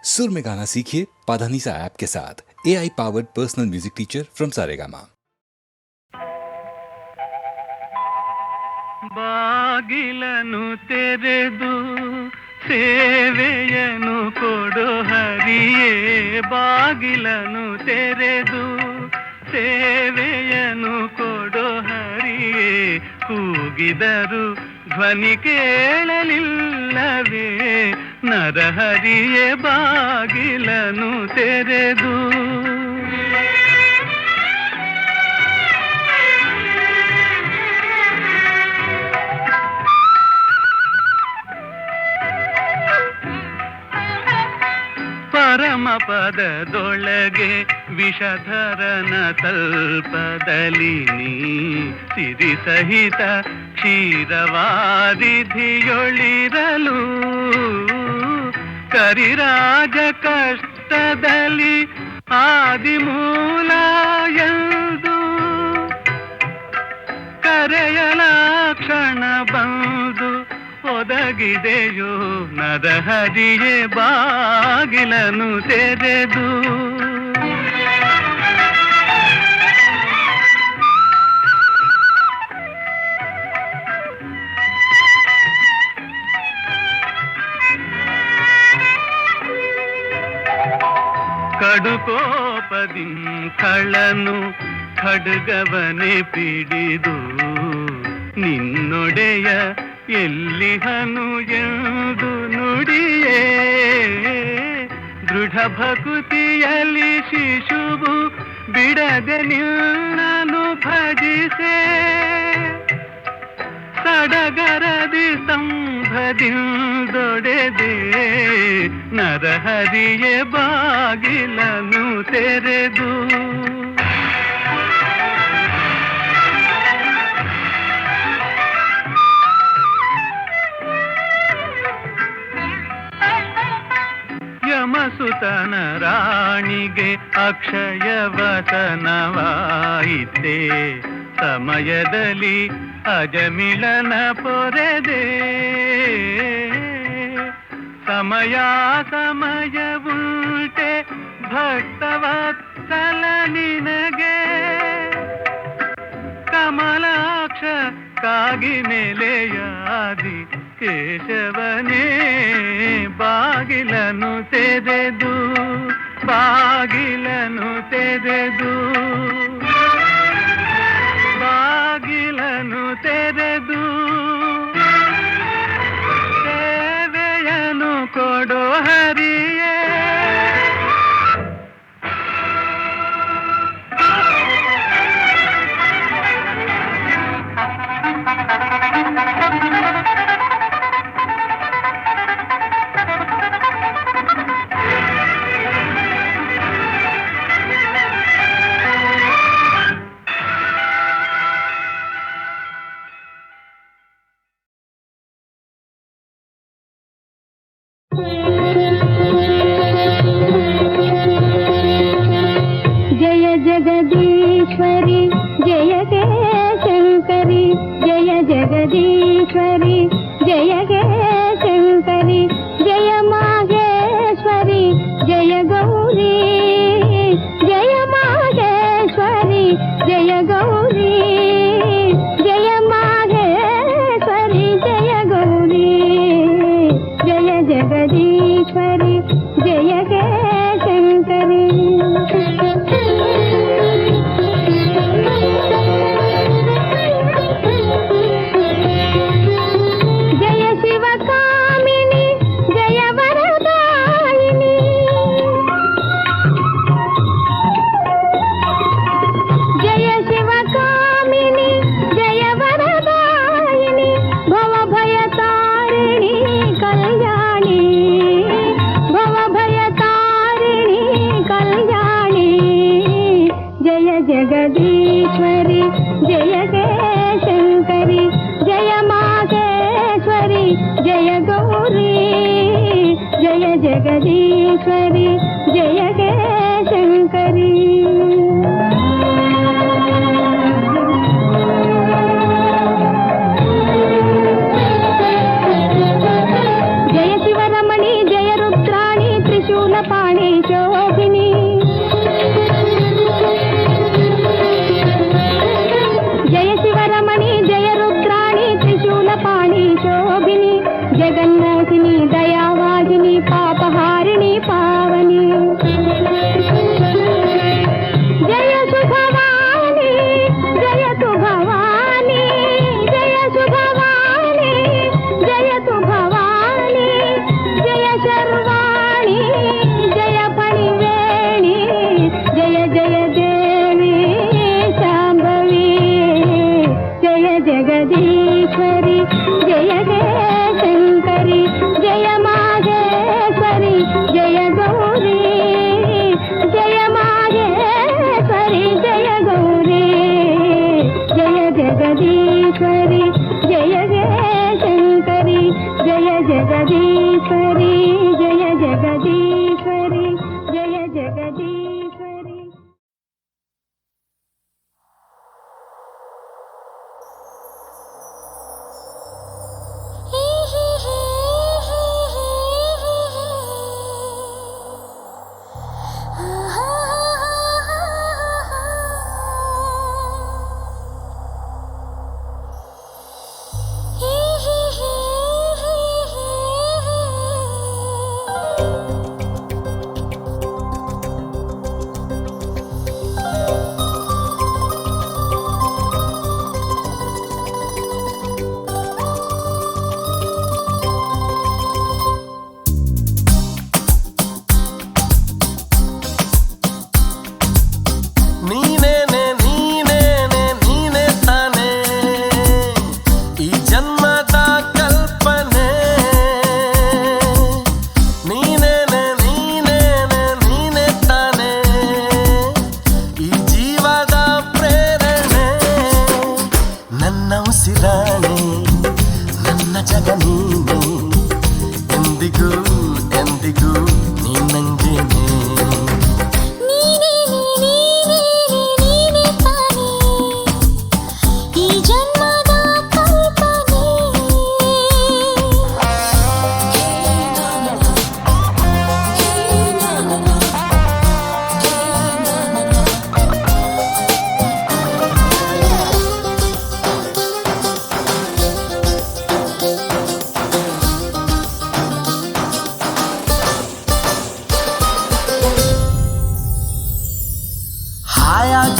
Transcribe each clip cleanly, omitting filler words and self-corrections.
सुर में गाना सीखिए पाधानीसा ऐप के साथ। AI powered personal music teacher from Saregama. ಬಾಗಿಲನು ತೆರೆದು ಸೇವೆಯನು ಕೊಡು ಹರಿಯೇ, ಬಾಗಿಲನು ತೆರೆದು ಸೇವೆಯನು ಕೊಡು ಹರಿಯೇ, ಕೂಗಿದರು ಧ್ವನಿ ಕೇಳಲಿಲ್ಲವೇ, ನರಹರಿಯೇ ಬಾಗಿಲನು ತೆರೆದು. ಪರಮ ಪದದೊಳಗೆ ವಿಷಧರನ ತಲ್ಪದಲ್ಲಿ ನೀ ಸಿರಿ ಸಹಿತ ಕ್ಷೀರವಾರಿಧಿಯೊಳಿರಲು, ಕರಿರಾಜ ಕಷ್ಟದಲ್ಲಿ ಆದಿಮೂಲ ಎಂದು ಕರೆಯಲ ಕ್ಷಣ ಬಂದು ಒದಗಿದೆಯೋ, ನರಹರಿಯೇ ಬಾಗಿಲನು ತೆರೆದು. ಕಡುಕೋಪದಿಂ ಖಳನು ಖಡ್ಗವನೆ ಪಿಡಿದು, ನಿನ್ನೊಡೆಯ ಎಲ್ಲಿಹನು ಎಂದು ನುಡಿಯೇ, ದೃಢ ಭಕುತಿಯಲ್ಲಿ ಶಿಶುವು ಬಿಡದೆ ನಿನ್ನನು ಭಜಿಸೆ, ಸಡಗರದಿ ಸಂಭದಿಂದೊಡೆದೆ, ನರಹರಿಯೇ ಬಾಗಿಲನು ತೆರೆದು. ಯಮಸುತನ ರಾಣಿಗೆ ಅಕ್ಷಯವಸನವಾಯಿತೆ, ಸಮಯದಲ್ಲಿ ಅಜಮಿಳನ ಪೊರೆದೆ, ಸಮಯ ಸಮಯವುಂಟೆ ಭಕ್ತವತ್ಸಲ ನಿನಗೆ, ಕಮಲಾಕ್ಷ ಕಾಗಿ ನೆಲೆಯಾದಿ ಕೇಶವನೇ ಬಾಗಿಲನು ತೆರೆದು, ಬಾಗಿಲನು ತೆರೆದು, ಬಾಗಿಲನು ತೆರೆದು, ಸೇವೆಯನು ಕೊಡೋ ಹರಿಯೇ. जय जगदीश्वरी जय गे शंकरी, जय जगदीश्वरी जय गे शंकरी, जय माहेश्वरी जय गौरी, जय माहेश्वरी जय गौरी, जय माहेश्वरी जय गौरी, जय जगदीश्वरी जय गे शंकरी. जय शिवकामिनी जय वरदायिनी, जय शिवकामिनी जय वरदायिनी, भवभयतारिणी कल्याणी, भवभयतारिणी कल्याणी, जय जगदीश्वरी जय गे शंकरी, जय माहेश्वरी जय गौरी, जय जगदीश्वरी जय गे शंकरी. जय शिवरमणि जय रुद्राणी त्रिशूल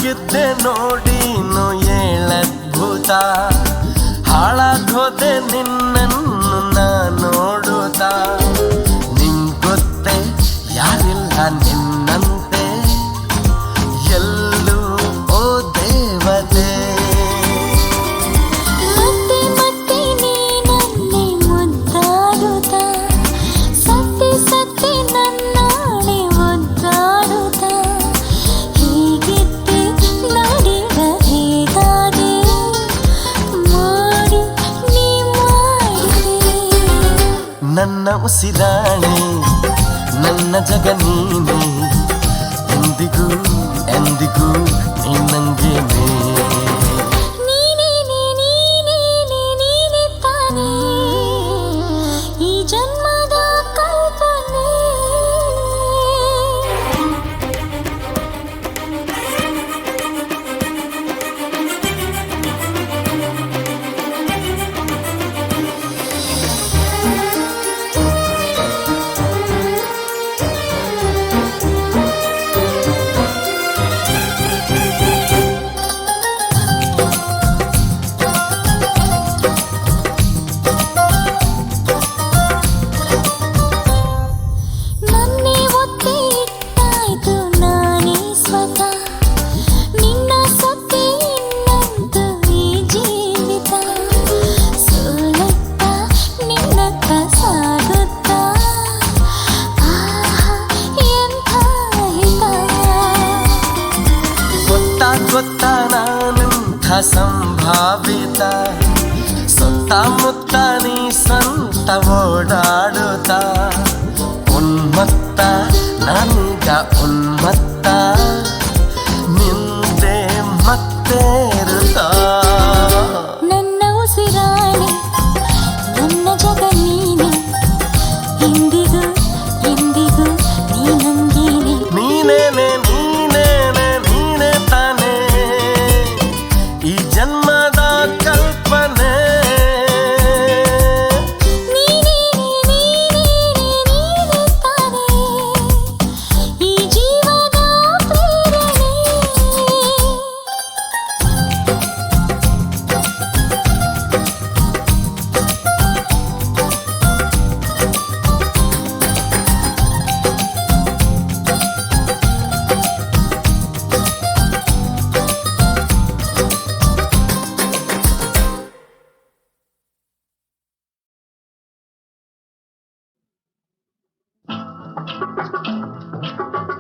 ಆಗಿದ್ದೆ ನೋಡಿನು ಏಳದ್ಭುತ ಹಾಳಾಗೋದೆ ನಿನ್ನನ್ನು ನಾ ನೋಡುತ್ತಾ ನಿಂಗೊತ್ತೆ ಯಾರಿಲ್ಲ ನಿನ್ನಂತೆ ಎಲ್ಲೂ ಓ ದೇವತೆ ಮತ್ತೆ ಮತ್ತೆ ನೀನನ್ನೇ ಮುದ್ದಾಡುತ್ತಾ ಸತ್ತಿ ಸತ್ತಿ ನನ್ನಾಣೆ ಒದ್ದಾಡುತ್ತಾ ಹೀಗಿದ್ದೆ ನೋಡಿದ ಹೇಗಾದೆ ಮಾಡಿ ನೀ ಮಾಡಿದೆ ನನ್ನ ಉಸಿರಾಣೆ ನನ್ನ ಜಗ ನೀನೆ ಎಂದಿಗೂ ಎಂದಿಗೂ ನೀ ನಂಗೇನೆ ನೀನೇ ತಾನೇ ಈ ಜನ್ಮದ ಕಲ್ಪನೆ ನನ್ನೇ ಒತ್ತೆ ಇಟ್ಟಾಯ್ತು ನಾನೇ ಸ್ವತಃ ನಿನ್ನ ಸೊತ್ತೆ ಇನ್ನಂತೂ ಈ ಜೀವಿತ ಸೋಲುತ್ತಾ ನಿನ್ನತ್ತ ಸಾಗುತ್ತಾ ಆಹಾ ಎಂಥ ಹಿತ ಗೊತ್ತಾ ಗೊತ್ತಾ ನಾನಂಥ ಸಂಭಾವಿತ ಸುತ್ತಮುತ್ತ ನೀ ಸಂತ ಓಡಾಡುತ್ತಾ ಉನ್ಮತ್ತ ನಾನೀಗ ಉನ್ಮತ್ತ ನಿಂದೆ ಮತ್ತೇರುತ್ತಾ ನನ್ನ ಉಸಿರಾಣೆ ನನ್ನ ಜಗ ನೀನೆ ಎಂದಿಗೂ ಎಂದಿಗೂ ನೀ ನಂಗೇನೆ ನೀನೇನೆ ನೀನೇನೆ ನೀನೇ ತಾನೇ ಈ ಜನ್ಮದ ಕಲ್ಪನೆ ನೀನೇ ತಾನೇ ಈ ಜೀವನ ಪ್ರೇರಣೆ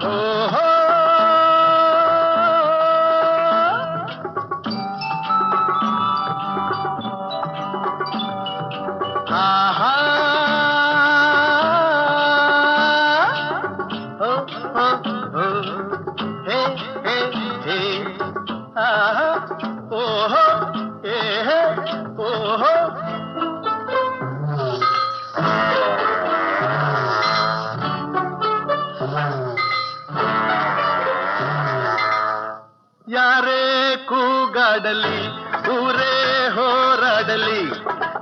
ಓಹೋ ಆಹಾ ಓ ಓ ಓ ಹೇ ಹೇ ಹೇ ಆಹಾ ಓಹೋ ಹೇ ಹೇ ಓಹೋ ಯಾರೇ ಕೂಗಾಡಲಿ ಊರೇ ಹೋರಾಡಲಿ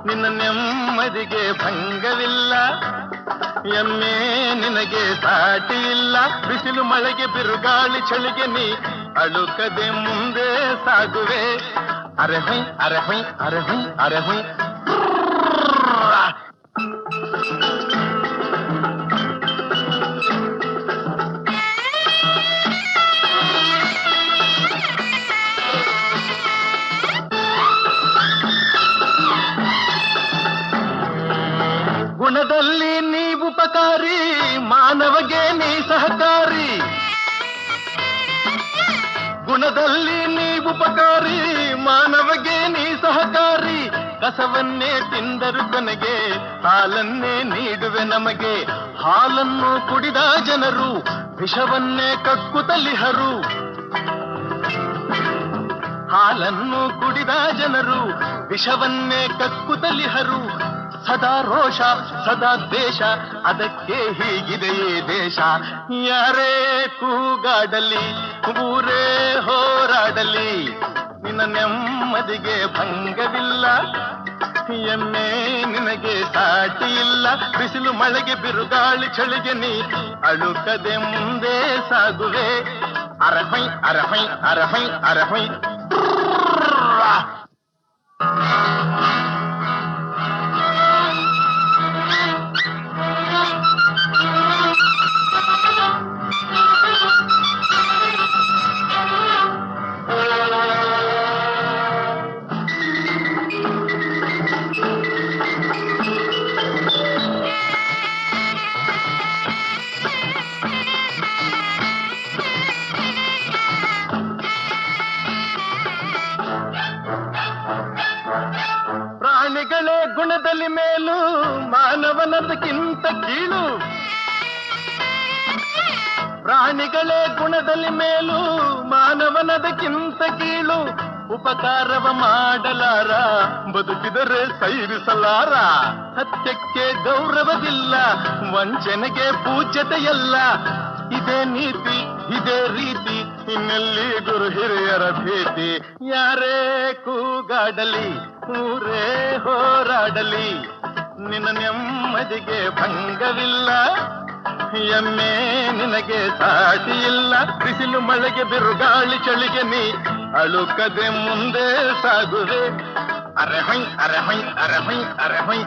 ನಿನ್ನ ನೆಮ್ಮದಿಗೆ ಭಂಗವಿಲ್ಲ ಎಮ್ಮೆ ನಿನಗೆ ಸಾಟಿ ಇಲ್ಲ ಬಿಸಿಲು ಮಳೆಗೆ ಬಿರುಗಾಳಿ ಚಳಿಗೆ ನೀ ಅಳುಕದೆ ಮುಂದೆ ಸಾಗುವೆ ಅರೆ ಹೊಯ್ ಅರೆ ಹೊಯ್ ಅರೆ ಹೊಯ್ ಅರೆ ಹೊಯ್ ಗುಣದಲ್ಲಿ ನೀ ಉಪಕಾರಿ ಮಾನವಗೆ ನೀ ಸಹಕಾರಿ ಗುಣದಲ್ಲಿ ನೀ ಉಪಕಾರಿ ಮಾನವಗೆ ನೀ ಸಹಕಾರಿ ಕಸವನ್ನೇ ತಿಂದರು ಕೊನೆಗೆ ಹಾಲನ್ನೇ ನೀಡುವೆ ನಮಗೆ ಹಾಲನ್ನು ಕುಡಿದ ಜನರು ವಿಷವನ್ನೇ ಕಕ್ಕುತ್ತಲಿಹರು ಹಾಲನ್ನು ಕುಡಿದ ಜನರು ವಿಷವನ್ನೇ ಕಕ್ಕುತ್ತಲಿಹರು ಸದಾ ರೋಷ ಸದಾ ದ್ವೇಷ ಅದಕ್ಕೆ ಹೀಗಿದೆಯೇ ದೇಶ ಯಾರೇ ಕೂಗಾಡಲಿ ಊರೇ ಹೋರಾಡಲಿ ನಿನ್ನ ನೆಮ್ಮದಿಗೆ ಭಂಗವಿಲ್ಲ ಎಮ್ಮೆ ನಿನಗೆ ಸಾಟಿ ಇಲ್ಲ ಬಿಸಿಲು ಮಳೆಗೆ ಬಿರುಗಾಳಿ ಚಳಿಗೆ ನೀ ಅಳುಕದೆ ಮುಂದೆ ಸಾಗುವೆ ಅರಹೈ ಅರಹೈ ಅರಹೈ ಅರಹೈ. ಪ್ರಾಣಿಗಳೇ ಗುಣದಲ್ಲಿ ಮೇಲು, ಮಾನವನದಕ್ಕಿಂತ ಕೀಳು. ಪ್ರಾಣಿಗಳೇ ಗುಣದಲ್ಲಿ ಮೇಲು, ಮಾನವನದಕ್ಕಿಂತ ಕೀಳು. ಉಪಕಾರವ ಮಾಡಲಾರ, ಬದುಕಿದರೆ ಸೈರಿಸಲಾರ. ಸತ್ಯಕ್ಕೆ ಗೌರವವಿಲ್ಲ, ವಂಚನೆಗೆ ಪೂಜ್ಯತೆಯಲ್ಲ. ಇದೇ ನೀತಿ, ಇದೇ ರೀತಿ, ಇನ್ನೆಲ್ಲಿ ಗುರು ಹಿರಿಯರ ಭೇಟಿ. ಯಾರೇ ಕೂಗಾಡಲಿ, ಊರೇ ಹೋರಾಡಲಿ, ನಿನ್ನ ನೆಮ್ಮದಿಗೆ ಭಂಗವಿಲ್ಲ. ಎಮ್ಮೆ ನಿನಗೆ ಸಾಟಿ ಇಲ್ಲ. ಬಿಸಿಲು ಮಳೆಗೆ ಬಿರುಗಾಳಿ ಚಳಿಗೆ ನೀ ಅಳುಕದೆ ಮುಂದೆ ಸಾಗುವೆ. ಅರೆಹೊಯ್ ಅರೆಹೊಯ್ ಅರೆಹೊಯ್ ಅರೆಹೊಯ್.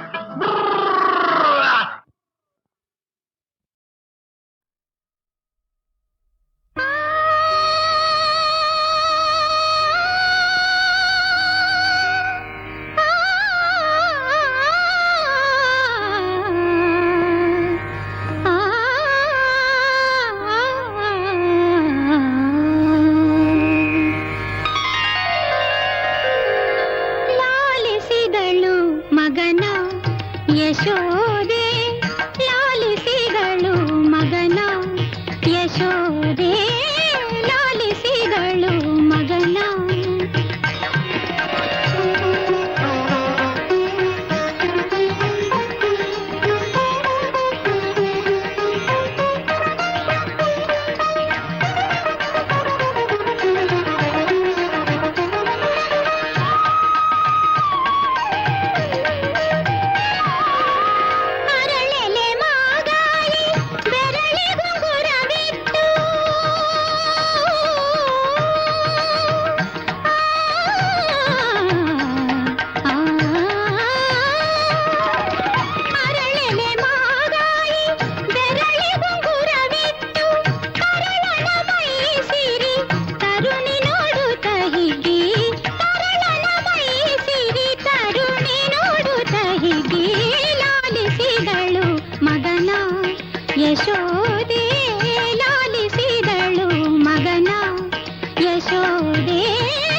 ಯಶೋದೆ ಲಾಲಿಸಿದಳು ಮಗನ, ಯಶೋದೆ ಲಾಲಿಸಿದಳು ಮಗನ. ಯಶೋದೆ ಲಾಲಿಸಿದಳು ಮಗನ, ಯಶೋದೆ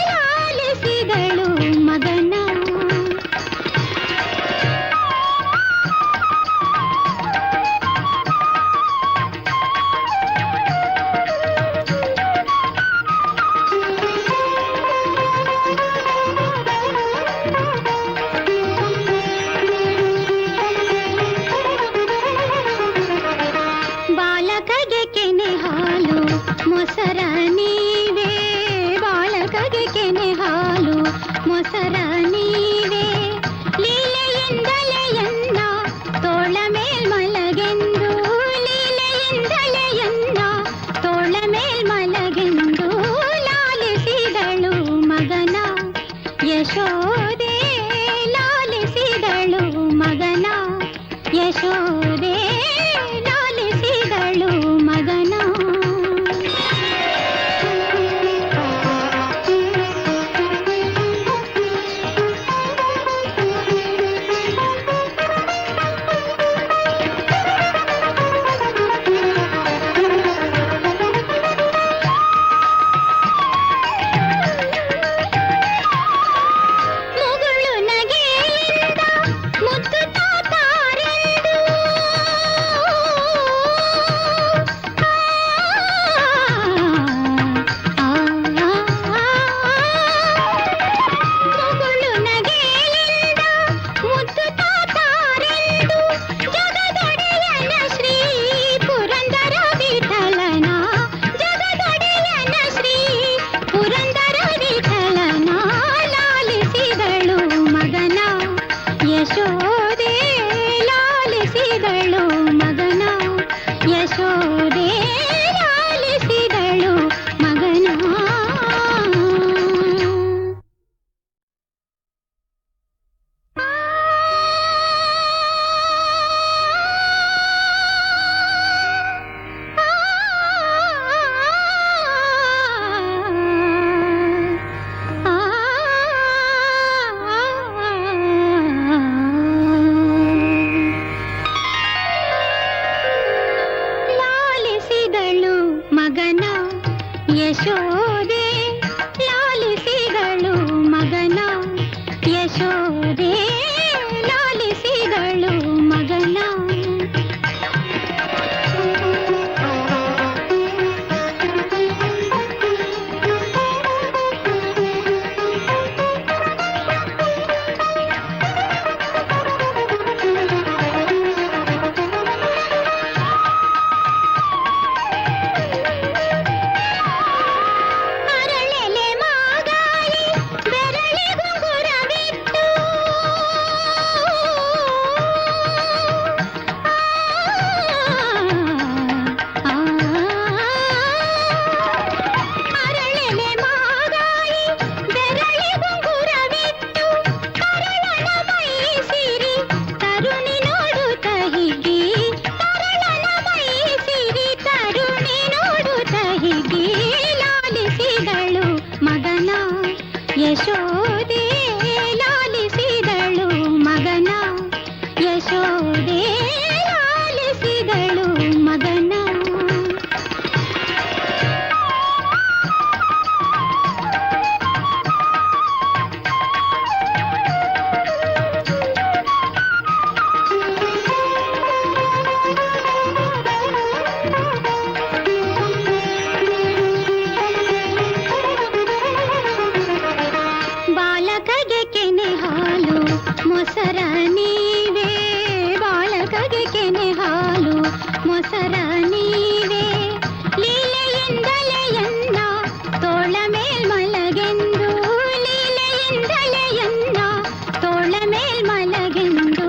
ಲಾಲಿಸಿದಳು ಮಗನ. ಬಾಲಕಗೆ ಕೆನೆ ಹಾಲು ಮೊಸರ ನೀವೇ, ಬಾಲಕಗೆ ಕೆನೆ ಹಾಲು ಮೊಸರ ನೀವೇ. ಲೀಲೆಯಿಂದಲೇ ಎನ್ನ ತೋಳ ಮೇಲ್ ಮಲಗೆಂದು, ಲೀಲೆಯಿಂದಲೇ ಎನ್ನ ತೋಳ ಮೇಲ್ ಮಲಗೆಂದು ಲಾಲಿಸಿದಳು ಮಗನ, ಯಶೋದೆ ಲಾಲಿಸಿದಳು ಮಗನ, ಯಶೋದೆ ಲಾಲಿಸಿದಳು ಮಗನ. ಮುಗುಳು ನಗೆಯಿಂದ ಮುತ್ತು ತಾತಾರೆಂದು, ಮುಗುಳು ನಗೆಯಿಂದ ಮುತ್ತು ತಾತಾರೆಂದು, ಜಗದೊಡೆಯನ ಶ್ರೀ ಪುರಂದರ ವಿಠಲನ, ಜಗದೊಡೆಯನ ಶ್ರೀ ಪುರಂದರ ವಿಠಲನ ಲಾಲಿಸಿದಳು ಮಗನ, ಯಶೋದೆ ಲಾಲಿಸಿದಳು ಮಗನ, ಯಶೋದೆ ಲಾಲಿಸಿದಳು ಮಗನ. ಯಶೋದೆ ಲಾಲಿಸಿದಳು ಮಗನ ಯಶೋದೆ ಲಾಲಿಸಿದಳು ಮಗನ ಅರಳೆಲೆ ಮಾಗಾಯಿ ಬೆರಳಿಗುಂಗುರವಿಟ್ಟು ಅರಳೆಲೆ ಮಾಗಾಯಿ ಬೆರಳಿಗುಂಗುರವಿಟ್ಟು ತರಳನ ಮೈಸಿರಿ ತರುಣಿ ನೋಡುತ್ತ ಹೀಗೆ ತರಳನ ಮೈಸಿರಿ ತರುಣಿ ನೋಡುತ್ತ ಹೀಗೆ ಲಾಲಿಸಿದಳು ಮಗನ ಯಶೋದೆ ಲಾಲಿಸಿದಳು ಮಗನ ಯಶೋದೆ ಲಾಲಿಸಿದಳು ಮಗನ ಬಾಲಕಗೆ ಕೆನೆ ಹಾಲು ಮೊಸರ ನೀವೇ ಬಾಲಕಗೆ ಕೆನೆ ಹಾಲು ಮೊಸರ ನೀವೇ ಲೀಲೆಯಿಂದಲೇ ಎನ್ನ ತೋಳ ಮೇಲ್ ಮಲಗೆಂದು ಲೀಲೆಯಿಂದಲೇ ಎನ್ನ ತೋಳ ಮೇಲ್ ಮಲಗೆಂದು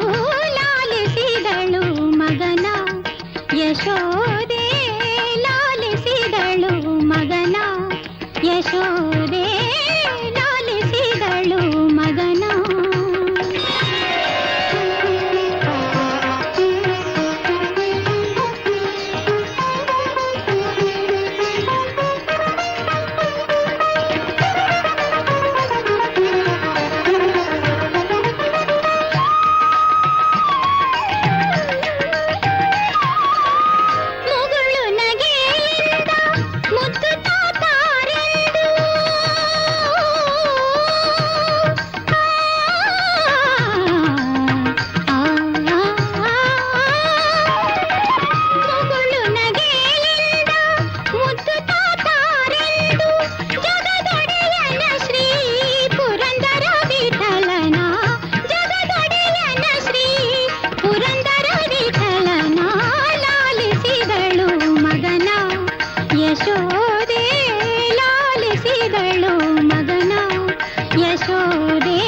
ಲಾಲಿಸಿದಳು ಮಗನ ಯಶೋದೆ ಲಾಲಿಸಿದಳು ಮಗನ ಯಶೋದೆ ಲಾಲಿಸಿದಳು ಮಗನ ಮುಗುಳು ನಗೆಯಿಂದ ಮುದ್ದು ತಾತಾರೆಂದು ಮುಗುಳು ನಗೆಯಿಂದ ಮುದ್ದು ತಾತಾರೆಂದು ಜಗದೊಡೆಯನ ಶ್ರೀ ಪುರಂದರ ವಿಠಲನ ಜಗದೊಡೆಯನ ಶ್ರೀ ಪುರಂದರ ವಿಠಲನ ಲಾಲಿಸಿದಳು ಮಗನ ಯಶೋದೆ ಲಾಲಿಸಿದಳು ಮಗನ ಯಶೋದೆ